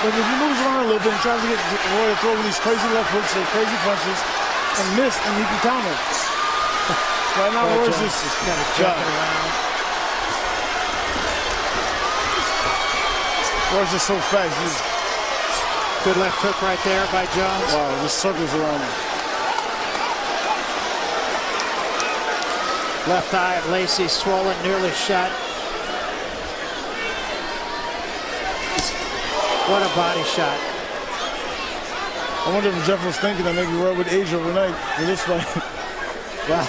But if he moves around a little bit and tries to get Roy to throw these crazy left hooks and crazy punches and miss, and he can counter. Right now, Roy's just kind of jumping around. Roy's just so fast. Good left hook right there by Jones. Wow, just circles around him. Left eye of Lacey swollen, nearly shut. What a body shot. I wonder if Джэфф was thinking that maybe Roy would age overnight for this fight. Wow.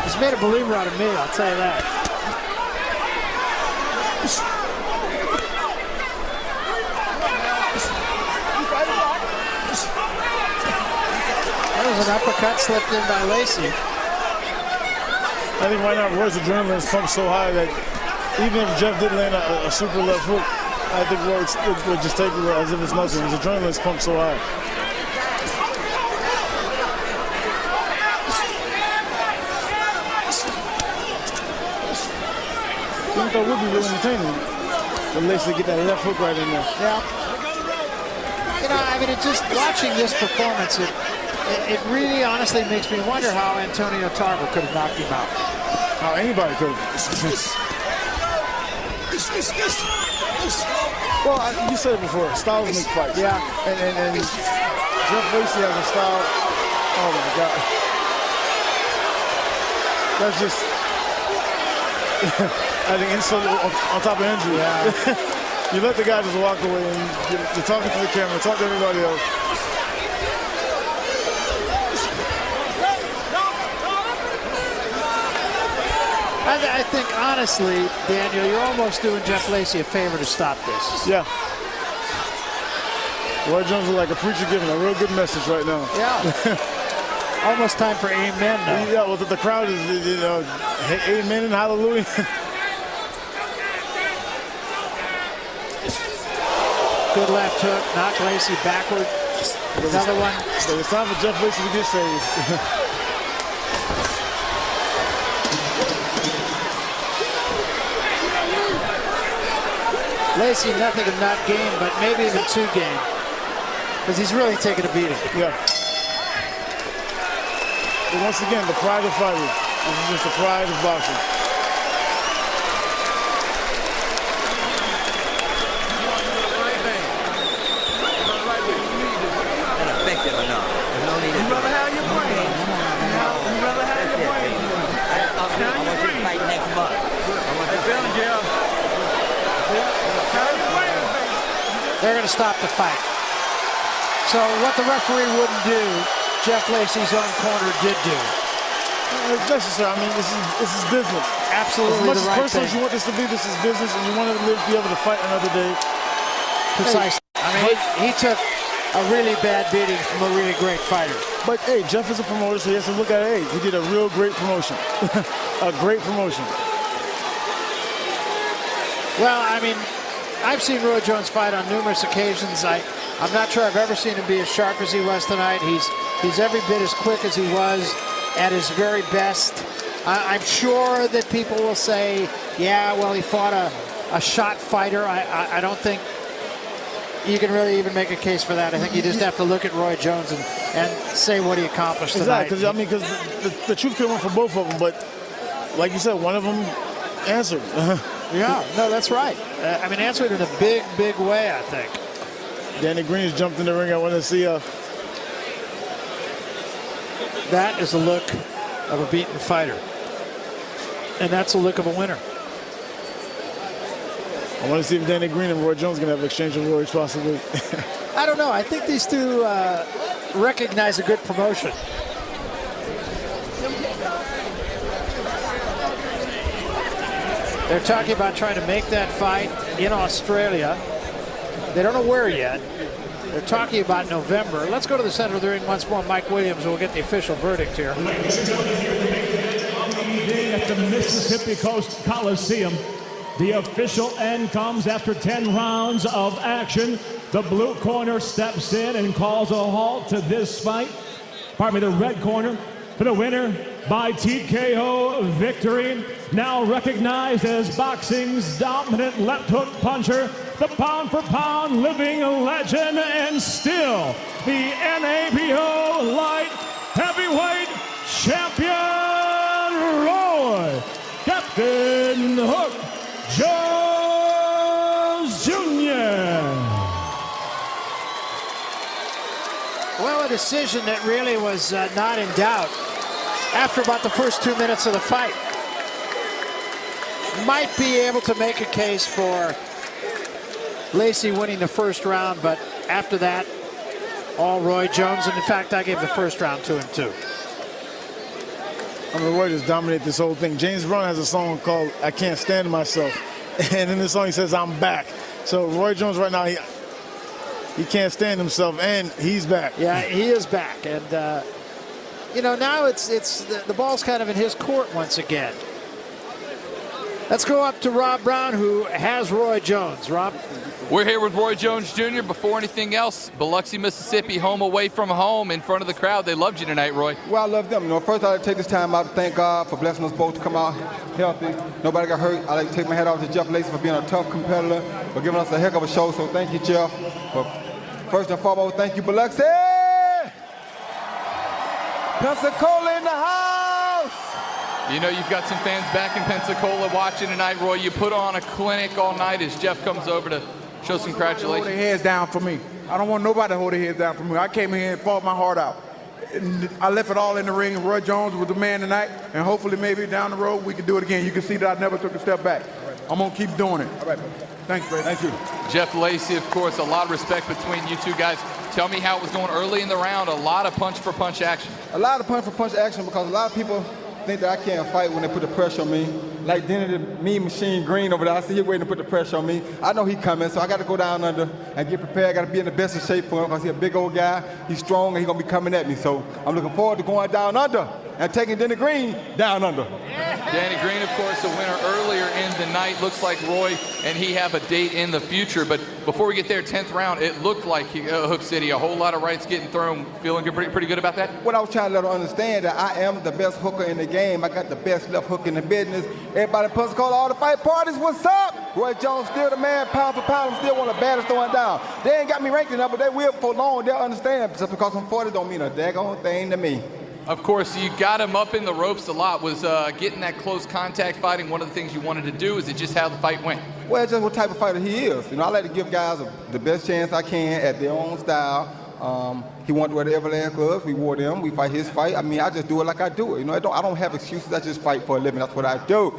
He's made a believer out of me, I'll tell you that. That was an uppercut slipped in by Lacey. I think right now Roy's adrenaline is pumped so high that even if Джэфф did land a super left hook, I think Roy would just take it as if it's nothing. His adrenaline is pumped so high. I think that would be really entertaining. At least to get that left hook right in there. Yeah. You know, I mean, it just watching this performance, it really honestly makes me wonder how Antonio Tarver could have knocked him out. How anybody could have. Well, you said it before, styles make fights. Yeah. And Джэфф Lacey has a style. Oh my God. That's just, I think, insult on top of injury. Yeah. You let the guy just walk away and you're talking to the camera, talk to everybody else. I think, honestly, Daniel, you're almost doing Джэфф Lacey a favor to stop this. Yeah. Roy Jones is like a preacher giving a real good message right now. Yeah. Almost time for amen now. Yeah, well, the crowd is, you know, amen and hallelujah. Good left hook, knock Lacey backward. Another one. But it's time for Джэфф Lacey to get saved. Lacey, nothing of not gain, but maybe even 2 gain. Because he's really taking a beating. Yeah. But once again, the pride of fighting. This is just the pride of boxing. Ineffective enough. There's no need to. You rather have your brain. You rather have your brain. I want you to fight next month. I want you to fight. They're going to stop the fight. So what the referee wouldn't do, Джэфф Lacey's own corner did do. It's necessary. I mean, this is business. Absolutely. As much the as right personal thing. as you want this to be, this is business, and you want to be able to fight another day. Precisely. I mean, he took a really bad beating from a really great fighter. But hey, Джэфф is a promoter, so he has to look at it. Hey, he did a real great promotion. A great promotion. Well, I mean, I've seen Roy Jones fight on numerous occasions. I'm not sure I've ever seen him be as sharp as he was tonight. He's every bit as quick as he was at his very best. I'm sure that people will say, yeah, well, he fought a shot fighter. I don't think you can really even make a case for that. I think you just have to look at Roy Jones and say what he accomplished tonight. Exactly, because the truth could win for both of them, but like you said, one of them answered. Yeah, no, that's right. I mean, answered in a big, big way, I think. Danny Green's jumped in the ring. I want to see That is the look of a beaten fighter. And that's the look of a winner. I want to see if Danny Green and Roy Jones going to have an exchange of words possibly. I don't know. I think these two recognize a good promotion. They're talking about trying to make that fight in Australia. They don't know where yet. They're talking about November. Let's go to the center of the ring once more. Mike Williams will get the official verdict here. Ladies and gentlemen, here at the Mississippi Coast Coliseum, the official end comes after 10 rounds of action. The blue corner steps in and calls a halt to this fight. Pardon me, the red corner for the winner by TKO victory. Now recognized as boxing's dominant left hook puncher, the pound-for-pound living legend and still the NABO light heavyweight champion, Roy Captain Hook Jones Jr. Well, a decision that really was not in doubt after about the first 2 minutes of the fight. Might be able to make a case for Lacey winning the first round, but after that, all Roy Jones. And in fact, I gave the first round to him too. I mean, Roy just dominated this whole thing. James Brown has a song called "I Can't Stand Myself," and in the song he says, "I'm back." So Roy Jones right now, he can't stand himself, and he's back. Yeah, he is back, and you know, now it's the ball's kind of in his court once again. Let's go up to Rob Brown, who has Roy Jones. Rob? We're here with Roy Jones Jr. Before anything else, Biloxi, Mississippi, home away from home, in front of the crowd. They loved you tonight, Roy. Well, I love them. You know, first I'd like to take this time out to thank God for blessing us both to come out healthy. Nobody got hurt. I'd like to take my hat off to Jэfф Lейсли for being a tough competitor, for giving us a heck of a show. So thank you, Jeff. But first and foremost, thank you, Biloxi. Pensacola in the house. You know, you've got some fans back in Pensacola watching tonight, Roy. You put on a clinic all night as Jeff comes over to show some congratulations. Hold their heads down for me. I don't want nobody to hold their heads down for me. I came here and fought my heart out. And I left it all in the ring, and Roy Jones was the man tonight, and hopefully maybe down the road we can do it again. You can see that I never took a step back. I'm going to keep doing it. All right, thanks, Brad. Thank you. Jëfff Lacey, of course, a lot of respect between you two guys. Tell me how it was going early in the round. A lot of punch-for-punch action. A lot of punch-for-punch action because a lot of people think that I can't fight when they put the pressure on me. Like Denny the Mean Machine Green over there, I see him waiting to put the pressure on me. I know he's coming, so I got to go down under and get prepared. I got to be in the best of shape for him because he's a big old guy. He's strong, and he's going to be coming at me. So I'm looking forward to going down under and taking Denny Green down under. Danny Green, of course, a winner earlier in the night. Looks like Roy and he have a date in the future. But before we get there, 10th round, it looked like Hook City, a whole lot of rights getting thrown. Feeling pretty good about that? What I was trying to let her understand that I am the best hooker in the game. I got the best left hook in the business. Everybody in Pensacola, all the fight parties, what's up? Roy Jones still the man, pound for pound. I'm still one of the baddest throwing down. They ain't got me ranked enough, but they will for long. They'll understand. Just because I'm 40 don't mean a daggone thing to me. Of course, you got him up in the ropes a lot. Was getting that close contact fighting one of the things you wanted to do? Is it just how the fight went? Well, it's just what type of fighter he is. You know, I like to give guys the best chance I can at their own style. He wanted to wear the Everland gloves. We wore them. We fight his fight. I mean, I just do it like I do it. You know, I don't have excuses. I just fight for a living. That's what I do.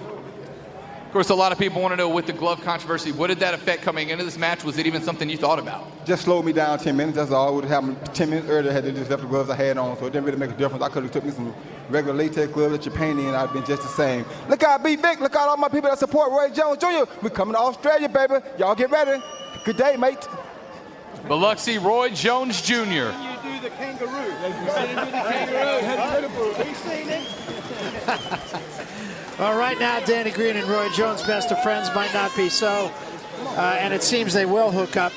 Of course, a lot of people want to know with the glove controversy, what did that affect coming into this match? Was it even something you thought about? Just slowed me down 10 minutes. That's all. It would have happened 10 minutes earlier had they just left the gloves I had on, so it didn't really make a difference. I could have took me some regular latex gloves that you're painting, and I'd been just the same. Look out, B. Vic. Look out, all my people that support Roy Jones Jr. We're coming to Australia, baby. Y'all get ready. Good day, mate. Biloxi, Roy Jones Jr. You do the kangaroo. You see him do the kangaroo. Have you seen it? Well, right now, Danny Green and Roy Jones, best of friends, might not be so. And it seems they will hook up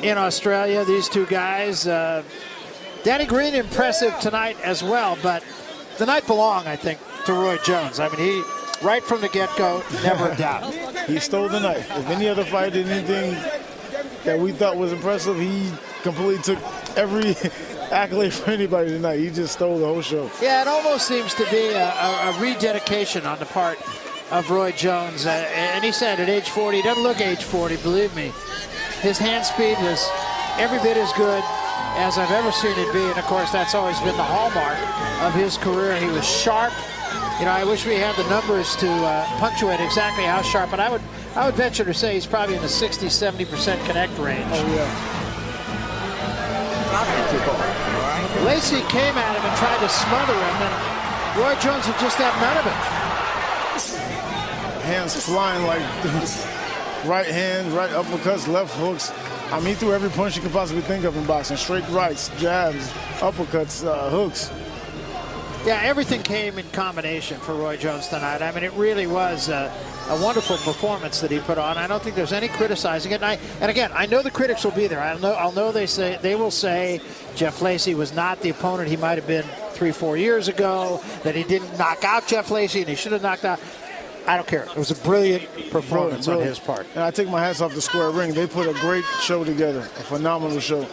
in Australia, these two guys. Danny Green, impressive tonight as well, but the night belonged, I think, to Roy Jones. I mean, he, right from the get-go, never a doubt. He stole the night. If any other fight did anything that we thought was impressive, he completely took every accolade for anybody tonight. He just stole the whole show. Yeah, it almost seems to be a rededication on the part of Roy Jones. And he said at age 40, he doesn't look age 40, believe me. His hand speed was every bit as good as I've ever seen it be. And of course, that's always been the hallmark of his career. He was sharp. You know, I wish we had the numbers to punctuate exactly how sharp, but I I would venture to say he's probably in the 60-70% connect range. Oh, yeah. Lacey came at him and tried to smother him, and Roy Jones would just have none of it. Hands flying like right hand, right uppercuts, left hooks. I mean, he threw every punch you could possibly think of in boxing. Straight rights, jabs, uppercuts, hooks. Yeah, everything came in combination for Roy Jones tonight. I mean, it really was a wonderful performance that he put on. I don't think there's any criticizing it. And again, I know the critics will be there. I'll know they will say Jeff Lacey was not the opponent he might have been 3-4 years ago, that he didn't knock out Jeff Lacey and he should have knocked out. I don't care. It was a brilliant performance on his part. And I take my hats off to Square Ring. They put a great show together, a phenomenal show.